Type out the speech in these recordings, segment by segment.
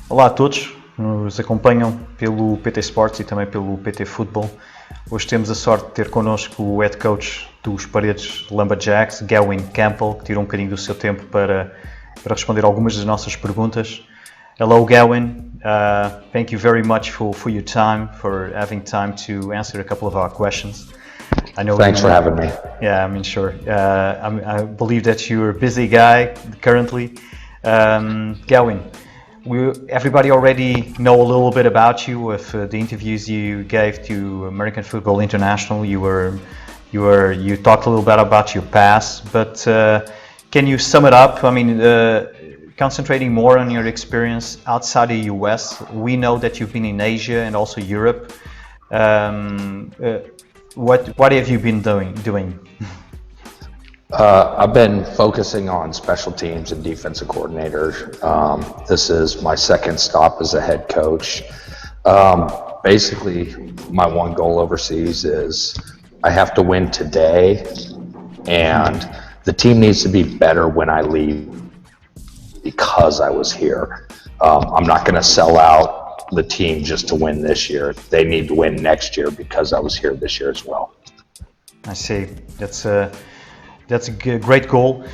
Olá a todos, nos acompanham pelo PT Sports e também pelo PT Futebol. Hoje temos a sorte de ter connosco o head coach dos Paredes Lumberjacks, Gavin Campbell, que tirou um bocadinho do seu tempo para responder algumas das nossas perguntas. Hello Gavin, thank you very much for your time, for having time to answer a couple of our questions. I know. Thanks for having me. Yeah, I mean, sure. I believe that you're a busy guy currently. Gavin, everybody already know a little bit about you with the interviews you gave to American Football International. You talked a little bit about your past, but can you sum it up? I mean, concentrating more on your experience outside the US. We know that you've been in Asia and also Europe. What have you been doing? I've been focusing on special teams and defensive coordinators. This is my second stop as a head coach. Basically, my one goal overseas is I have to win today, and the team needs to be better when I leave because I was here. I'm not going to sell out the team just to win this year. They need to win next year because I was here this year as well. I see. That's a great goal.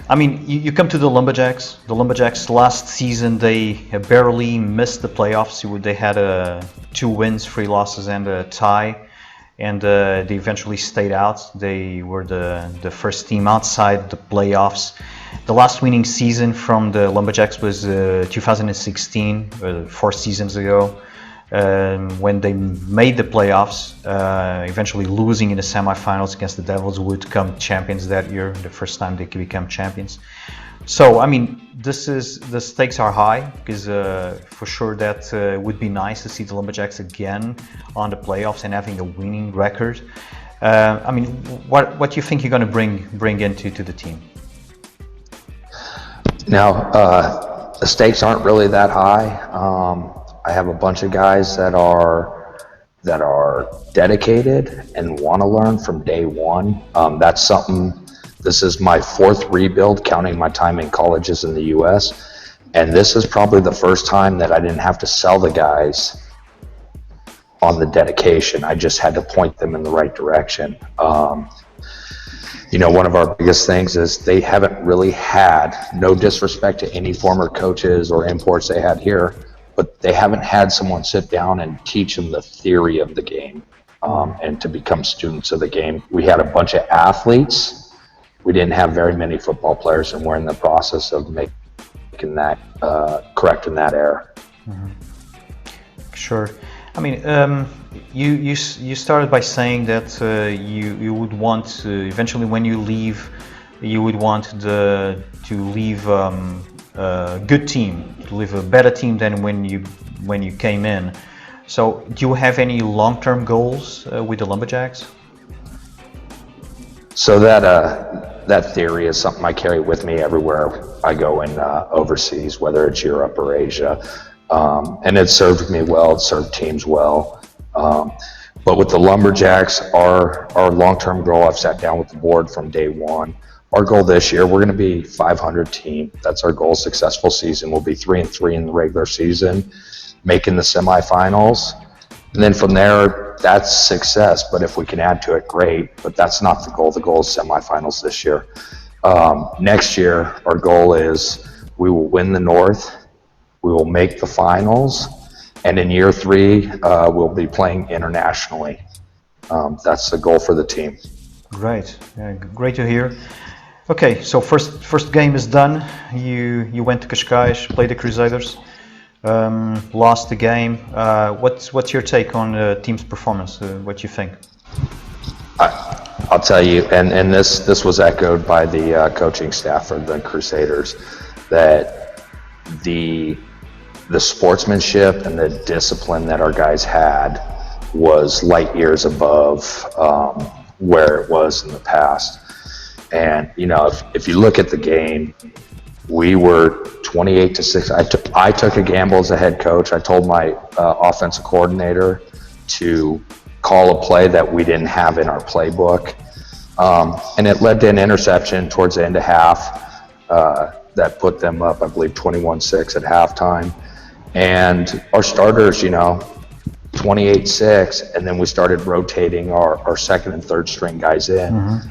I mean, you come to the Lumberjacks. The Lumberjacks last season, they barely missed the playoffs. They had 2 wins, 3 losses, and a tie, and they eventually stayed out. They were the first team outside the playoffs. The last winning season from the Lumberjacks was 2016, 4 seasons ago, when they made the playoffs, eventually losing in the semifinals against the Devils, who would become champions that year, the first time they could become champions. So, I mean, the stakes are high, because for sure that would be nice to see the Lumberjacks again on the playoffs and having a winning record. I mean, what do you think you're going to bring into the team? Now, the stakes aren't really that high. I have a bunch of guys that are dedicated and want to learn from day one. That's something. This is my 4th rebuild, counting my time in colleges in the U.S. And this is probably the first time that I didn't have to sell the guys on the dedication. I just had to point them in the right direction. You know, one of our biggest things is they haven't really had, no disrespect to any former coaches or imports they had here, but they haven't had someone sit down and teach them the theory of the game and to become students of the game. We had a bunch of athletes. We didn't have very many football players, and we're in the process of making that, correcting that error. Mm-hmm. Sure. I mean, you started by saying that you would want eventually, when you leave, you would want to leave a good team, to leave a better team than when you came in. So, do you have any long-term goals with the Lumberjacks? So that theory is something I carry with me everywhere I go in overseas, whether it's Europe or Asia. And it served me well, it served teams well. But with the Lumberjacks, our long-term goal, I've sat down with the board from day one. Our goal this year, we're going to be 500 team. That's our goal. Successful season. We'll be 3-3 in the regular season, making the semifinals. And then from there, that's success. But if we can add to it, great. But that's not the goal. The goal is semifinals this year. Next year, our goal is we will win the North. We will make the finals, and in year 3, we'll be playing internationally. That's the goal for the team. Great, great to hear. Okay, so first game is done. You went to Cascais, played the Crusaders, lost the game. What's your take on the team's performance? What do you think? I'll tell you, and this was echoed by the coaching staff of the Crusaders, that the sportsmanship and the discipline that our guys had was light years above where it was in the past. And you know, if you look at the game, we were 28-6. I took a gamble as a head coach. I told my offensive coordinator to call a play that we didn't have in our playbook. And it led to an interception towards the end of half that put them up, I believe, 21-6 at halftime. And our starters, 28-6, and then we started rotating our second and third string guys in.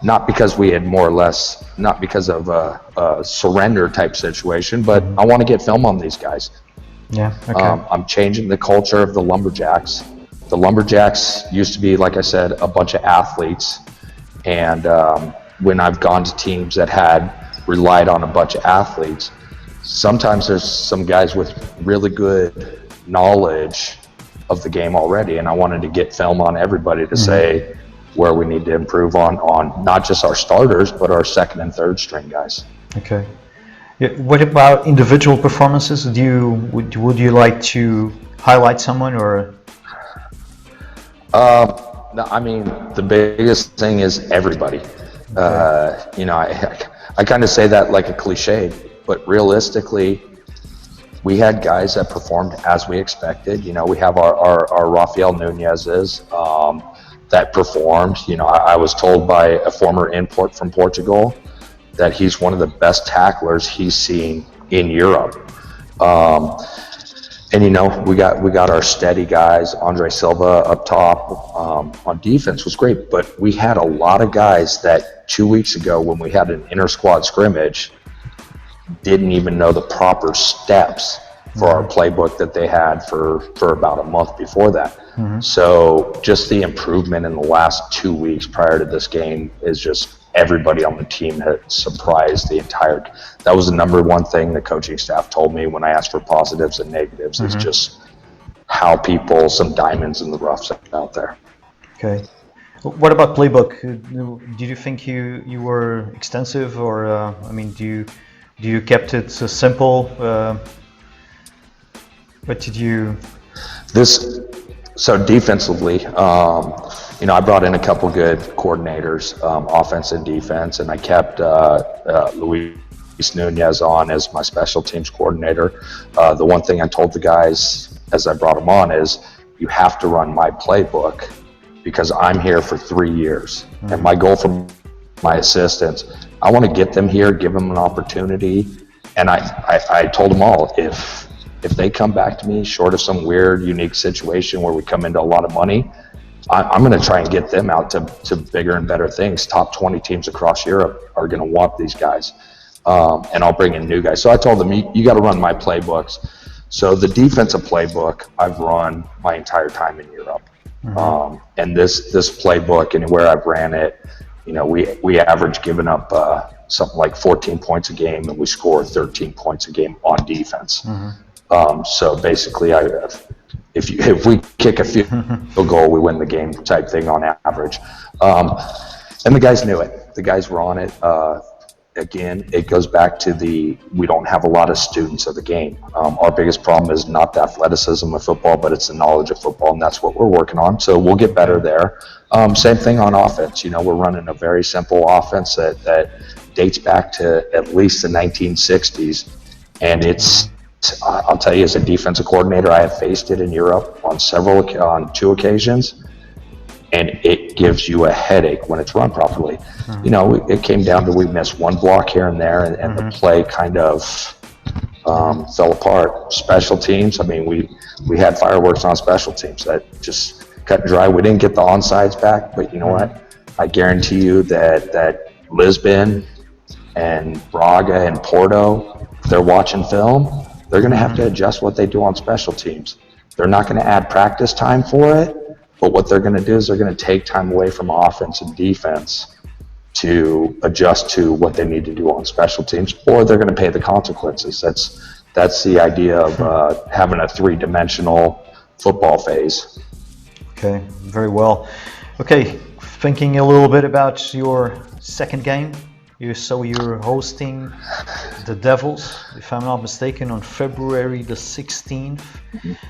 Not because we had more or less, not because of a surrender type situation, but I want to get film on these guys. Yeah, okay. I'm changing the culture of the Lumberjacks. The Lumberjacks used to be, like I said, a bunch of athletes. And when I've gone to teams that had relied on a bunch of athletes, sometimes there's some guys with really good knowledge of the game already. And I wanted to get film on everybody to say where we need to improve on not just our starters, but our second and third string guys. Okay. Yeah, what about individual performances? Would you like to highlight someone or? No, I mean, the biggest thing is everybody. I kind of say that like a cliche, but realistically, we had guys that performed as we expected. We have our Rafael Nunez's that performed. I was told by a former import from Portugal that he's one of the best tacklers he's seen in Europe. And we got our steady guys. Andre Silva up top on defense was great, but we had a lot of guys that 2 weeks ago when we had an inter squad scrimmage didn't even know the proper steps for our playbook that they had for about a month before that. So just the improvement in the last 2 weeks prior to this game is just everybody on the team had surprised the entire. That was the number one thing the coaching staff told me when I asked for positives and negatives is just how some diamonds in the rough out there. Okay. What about playbook? Did you think you were extensive, or do you kept it simple? What did you? So defensively, I brought in a couple good coordinators, offense and defense, and I kept Luis Nunez on as my special teams coordinator. The one thing I told the guys as I brought them on is you have to run my playbook because I'm here for 3 years. And my goal for my assistants, I want to get them here, give them an opportunity. And I told them all, if they come back to me short of some weird, unique situation where we come into a lot of money, I'm going to try and get them out to bigger and better things. Top 20 teams across Europe are going to want these guys. And I'll bring in new guys. So I told them, you got to run my playbooks. So the defensive playbook I've run my entire time in Europe. And this playbook, anywhere I've ran it, we average giving up something like 14 points a game, and we score 13 points a game on defense. So basically, if we kick a field goal, we win the game type thing on average. And the guys knew it. The guys were on it. Again, it goes back to we don't have a lot of students of the game. Our biggest problem is not the athleticism of football, but it's the knowledge of football, and that's what we're working on. So we'll get better there. Same thing on offense. We're running a very simple offense that dates back to at least the 1960s, and I'll tell you, as a defensive coordinator, I have faced it in Europe on 2 occasions, and it gives you a headache when it's run properly. It came down to we missed one block here and there, and the play kind of fell apart. Special teams, we had fireworks on special teams that just cut and dry. We didn't get the onsides back, but you know what? I guarantee you that Lisbon and Braga and Porto, they're watching film. They're going to have to adjust what they do on special teams. They're not going to add practice time for it, but what they're going to do is they're going to take time away from offense and defense to adjust to what they need to do on special teams, or they're going to pay the consequences. That's the idea of having a 3-dimensional football phase. Okay, very well. Okay, thinking a little bit about your second game. You're hosting the Devils, if I'm not mistaken, on February the 16th.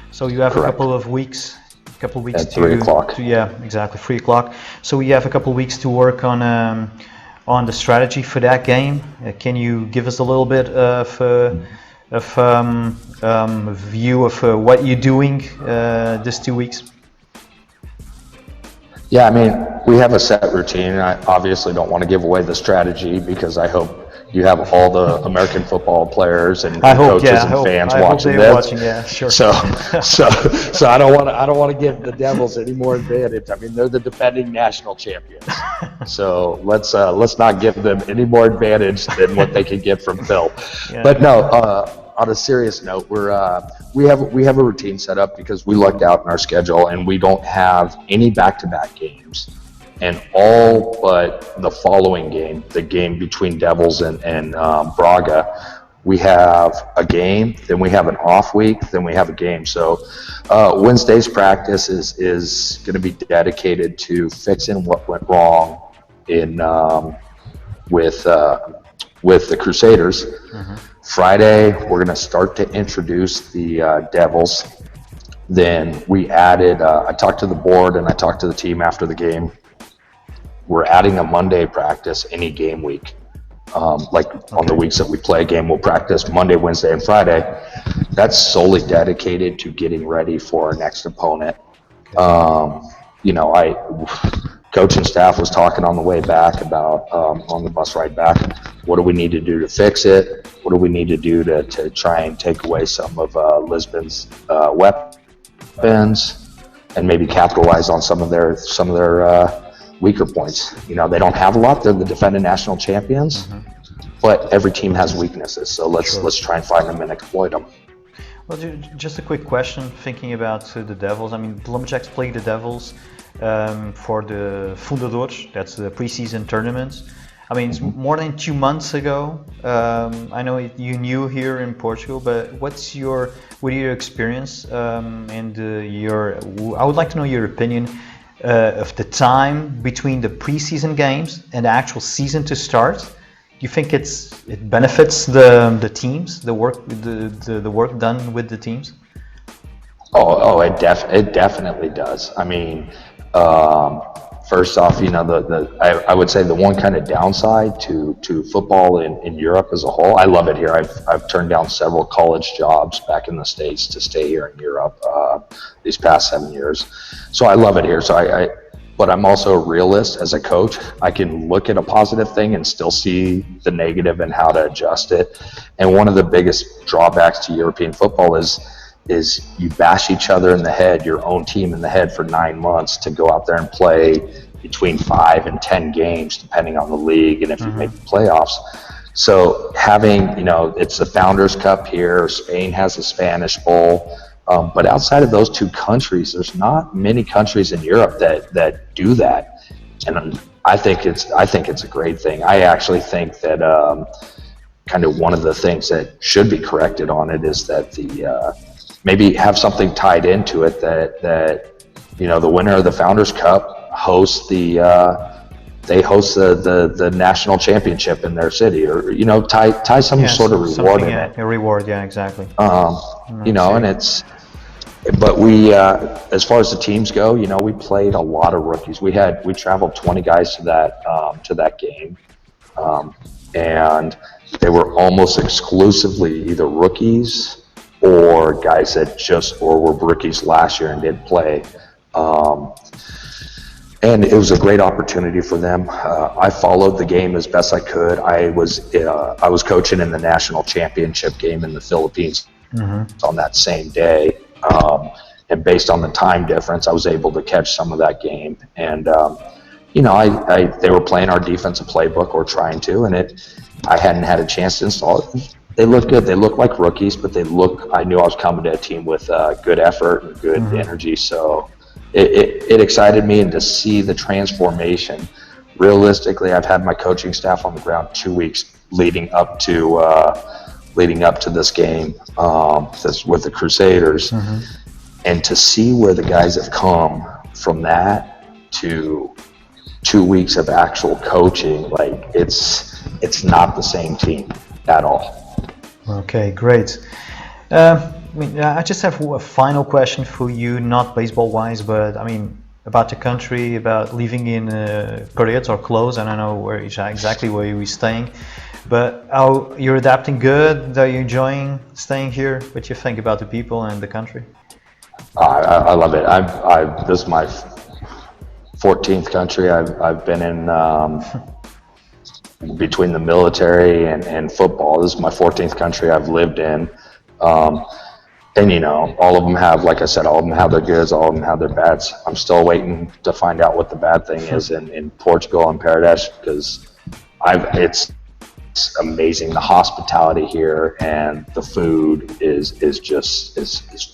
So you have Correct. a couple of weeks At 3 o'clock. Yeah, exactly, 3 o'clock. So you have a couple of weeks to work on the strategy for that game. Can you give us a little bit of a view of what you're doing these 2 weeks? Yeah, I mean, we have a set routine. I obviously don't want to give away the strategy because I hope you have all the American football players and coaches and fans I hope watching they're this. watching. Yeah, sure. So I don't want to give the Devils any more advantage. I mean, they're the defending national champions. So let's not give them any more advantage than what they can get from Phil. Yeah. But no, on a serious note, we have a routine set up because we lucked out in our schedule and we don't have any back-to-back games. And all but the following game, the game between Devils and Braga, we have a game, then we have an off week, then we have a game. So Wednesday's practice is going to be dedicated to fixing what went wrong in with the Crusaders. Mm-hmm. Friday, we're going to start to introduce the Devils. Then we added, I talked to the board and I talked to the team after the game. We're adding a Monday practice any game week. On the weeks that we play a game, we'll practice Monday, Wednesday, and Friday. That's solely dedicated to getting ready for our next opponent. Coach and staff was talking on the way back about, on the bus ride back, what do we need to do to fix it? What do we need to do to try and take away some of Lisbon's weapons and maybe capitalize on some of their weaker points. They don't have a lot. They're the defending national champions, but every team has weaknesses. So let's try and find them and exploit them. Well, just a quick question. Thinking about the Devils, I mean, the Lumberjacks played the Devils for the Fundadores. That's the PreSeason Tournaments. I mean, it's more than 2 months ago. I know you knew here in Portugal, but what your experience and I would like to know your opinion of the time between the preseason games and the actual season to start. Do you think it benefits the teams, the work done with the teams? It definitely does. I mean, first off, I would say the one kind of downside to football in Europe as a whole. I love it here. I've turned down several college jobs back in the States to stay here in Europe these past 7 years. So I love it here. But I'm also a realist as a coach. I can look at a positive thing and still see the negative and how to adjust it. And one of the biggest drawbacks to European football is you bash each other in the head, your own team in the head for 9 months to go out there and play between 5 and 10 games, depending on the league and if you make the playoffs. So having, it's the Founders Cup here, Spain has the Spanish Bowl. But outside of those two countries, there's not many countries in Europe that do that, and I think it's a great thing. I actually think that kind of one of the things that should be corrected on it is that maybe have something tied into it that the winner of the Founders Cup hosts the national championship in their city, or tie some sort of reward in it. A reward, yeah, exactly. And it's. But we, as far as the teams go, we played a lot of rookies. We traveled 20 guys to that game, and they were almost exclusively either rookies or guys that were rookies last year and didn't play. And it was a great opportunity for them. I followed the game as best I could. I was coaching in the national championship game in the Philippines on that same day. And based on the time difference, I was able to catch some of that game. And, they were playing our defensive playbook or trying to, and I hadn't had a chance to install it. They looked good. They looked like rookies, but I knew I was coming to a team with good effort and good energy. So it excited me, and to see the transformation. Realistically, I've had my coaching staff on the ground 2 weeks leading up to this game with the Crusaders, and to see where the guys have come from that to 2 weeks of actual coaching, it's not the same team at all. Okay, great. I just have a final question for you, not baseball-wise, but about the country, about living in Paredes or close. I don't know exactly where you're staying. But you're adapting good? Are you enjoying staying here? What do you think about the people and the country? I love it. This is my 14th country I've been in, between the military and football. This is my 14th country I've lived in. And you know, all of them have, like I said, all of them have their goods, all of them have their bads. I'm still waiting to find out what the bad thing is in Portugal and Paradise, because it's amazing. The hospitality here and the food is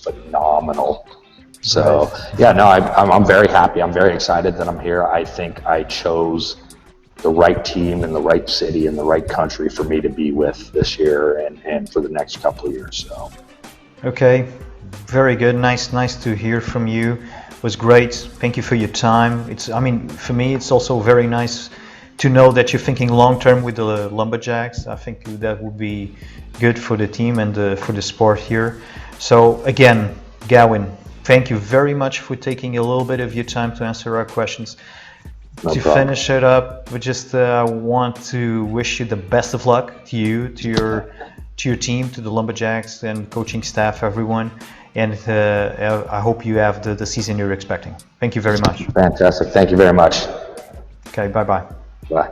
phenomenal. So yeah, no, I'm very happy. I'm very excited that I'm here. I think I chose the right team and the right city and the right country for me to be with this year and for the next couple of years. So. Okay, very good. Nice to hear from you. It was great. Thank you for your time. I mean, for me, it's also very nice to know that you're thinking long term with the Lumberjacks. I think that would be good for the team and for the sport here. So again, Gavin, thank you very much for taking a little bit of your time to answer our questions. No to problem. finish it up, we just want to wish you the best of luck to you, to your team, to the Lumberjacks and coaching staff, everyone. And I hope you have the season you're expecting. Thank you very much. Fantastic. Thank you very much. Okay, bye-bye. Bye.